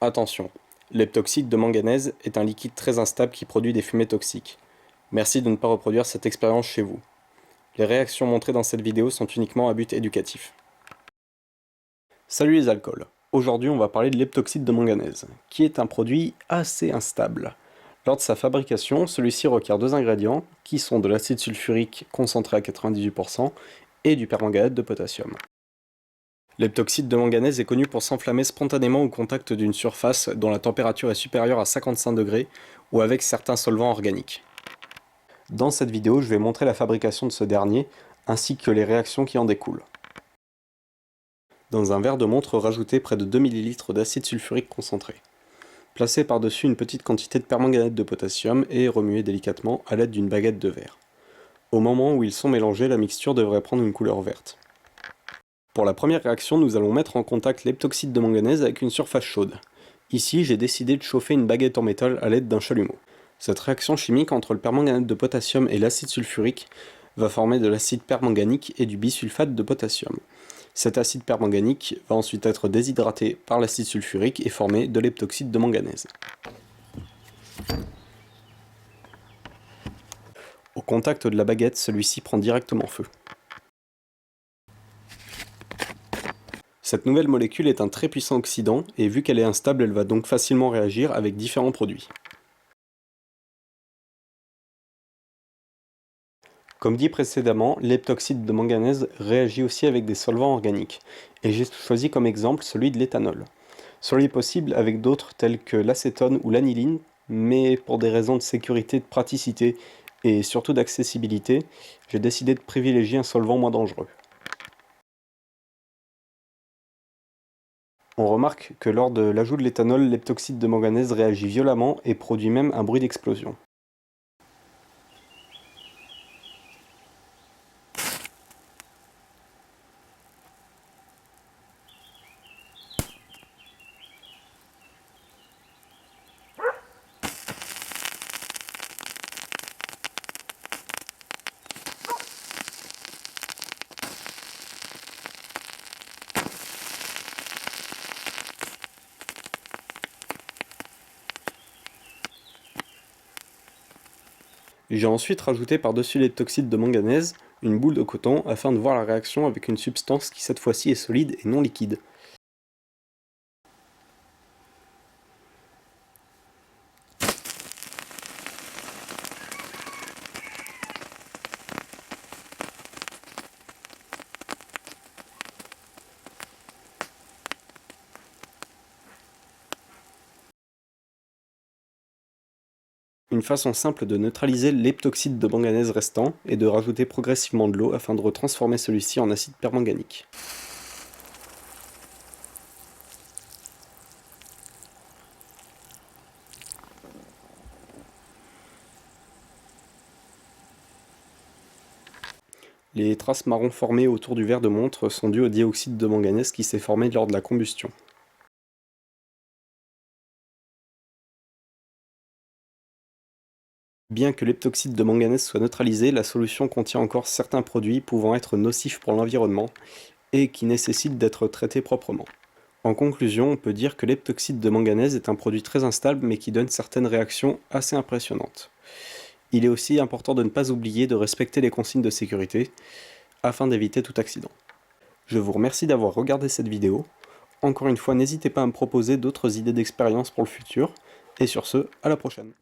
Attention, l'heptoxyde de manganèse est un liquide très instable qui produit des fumées toxiques. Merci de ne pas reproduire cette expérience chez vous. Les réactions montrées dans cette vidéo sont uniquement à but éducatif. Salut les alcools. Aujourd'hui on va parler de l'heptoxyde de manganèse, qui est un produit assez instable. Lors de sa fabrication, celui-ci requiert deux ingrédients, qui sont de l'acide sulfurique concentré à 98% et du permanganate de potassium. L'heptoxyde de manganèse est connu pour s'enflammer spontanément au contact d'une surface dont la température est supérieure à 55 degrés ou avec certains solvants organiques. Dans cette vidéo, je vais montrer la fabrication de ce dernier, ainsi que les réactions qui en découlent. Dans un verre de montre, rajoutez près de 2 ml d'acide sulfurique concentré. Placez par-dessus une petite quantité de permanganate de potassium et remuez délicatement à l'aide d'une baguette de verre. Au moment où ils sont mélangés, la mixture devrait prendre une couleur verte. Pour la première réaction, nous allons mettre en contact l'heptoxyde de manganèse avec une surface chaude. Ici, j'ai décidé de chauffer une baguette en métal à l'aide d'un chalumeau. Cette réaction chimique entre le permanganate de potassium et l'acide sulfurique va former de l'acide permanganique et du bisulfate de potassium. Cet acide permanganique va ensuite être déshydraté par l'acide sulfurique et former de l'heptoxyde de manganèse. Au contact de la baguette, celui-ci prend directement feu. Cette nouvelle molécule est un très puissant oxydant et vu qu'elle est instable, elle va donc facilement réagir avec différents produits. Comme dit précédemment, l'heptoxyde de manganèse réagit aussi avec des solvants organiques, et j'ai choisi comme exemple celui de l'éthanol. Cela est possible avec d'autres tels que l'acétone ou l'aniline, mais pour des raisons de sécurité, de praticité et surtout d'accessibilité, j'ai décidé de privilégier un solvant moins dangereux. On remarque que lors de l'ajout de l'éthanol, l'heptoxyde de manganèse réagit violemment et produit même un bruit d'explosion. J'ai ensuite rajouté par-dessus l'heptoxyde de manganèse une boule de coton afin de voir la réaction avec une substance qui cette fois-ci est solide et non liquide. Une façon simple de neutraliser l'heptoxyde de manganèse restant est de rajouter progressivement de l'eau afin de retransformer celui-ci en acide permanganique. Les traces marron formées autour du verre de montre sont dues au dioxyde de manganèse qui s'est formé lors de la combustion. Bien que l'heptoxyde de manganèse soit neutralisé, la solution contient encore certains produits pouvant être nocifs pour l'environnement et qui nécessitent d'être traités proprement. En conclusion, on peut dire que l'heptoxyde de manganèse est un produit très instable mais qui donne certaines réactions assez impressionnantes. Il est aussi important de ne pas oublier de respecter les consignes de sécurité afin d'éviter tout accident. Je vous remercie d'avoir regardé cette vidéo. Encore une fois, n'hésitez pas à me proposer d'autres idées d'expérience pour le futur. Et sur ce, à la prochaine.